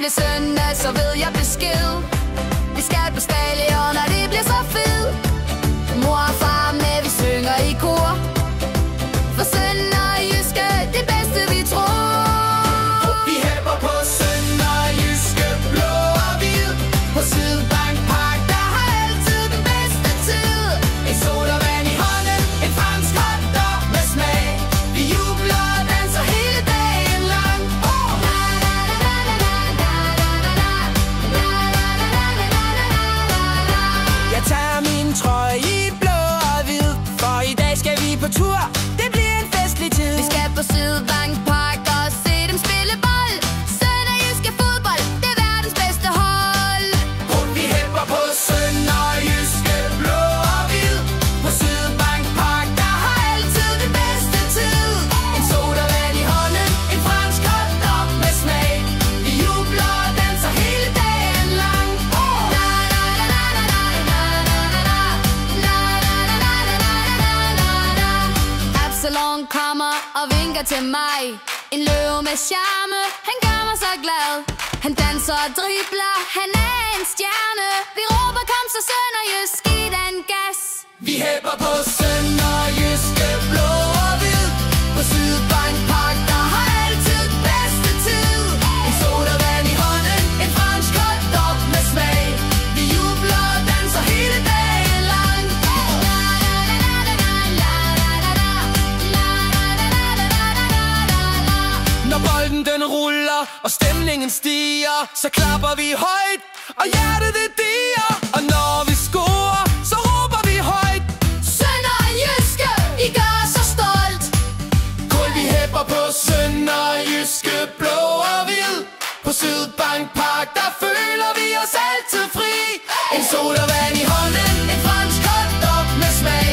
bliver søndag, så ved jeg besked. Vi skal på stadion, og det bliver så fedt. Mor og far med, vi synger i kor. For Sønderjyske, det bedste vi tror. Vi hæpper på Sønderjyske, blå og hvid. På Sydbank Park, der har altid den bedste tid. En sodavand i hånden, en fransk hotdog med smag. Vi jubler og danser hele dagen lang. Jeg tager min trøje i blå og hvid, for i dag skal vi på tur. Det bliver en festlig tid. Vi skal på Sydbank Park og se dem spille bold. Sønderjyske fodbold, det er verdens bedste hold. Vi hæpper på Sønderjyske, blå og hvid. På Sydbank Park, der har altid den bedste tid. En sodavand i hånden, en fransk hotdog med smag. Vi jubler og danser hele dagen lang. Absalon kommer og vinker til mig. En løve med charme, han gør mig så glad. Han danser og dribler, han er en stjerne. Vi råber, kom så Sønderjysk, giv den gas. Vi hæpper på Sønderjyske, blå og hvid. På Sydbank Park, der har altid den bedste tid. En sodavand i hånden, en fransk hotdog med smag. Vi jubler og danser hele dagen lang. Når bolden den ruller, og stemningen stiger, så klapper vi højt, og hjertet det diger. Og når vi scorer, så råber vi højt. Sønderjyske, I gør os så stolt. Vi hæpper på Sønderjyske, blå og hvid. På Sydbank Park, der føler vi os altid fri. En sodavand i hånden, en fransk hotdog med smag.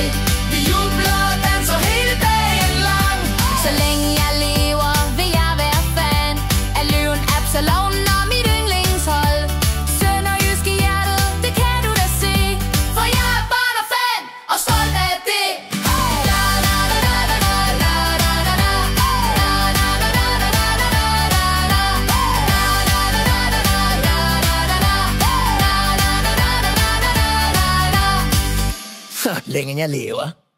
Vi jubler og danser hele dagen lang. Så længe jeg lever, vil jeg være fan af løven Absalon og mit yndlingshold. Sønderjysk i hjertet, det kan du da se. For jeg er barn og fan, og stolt af det. Længe jeg lever.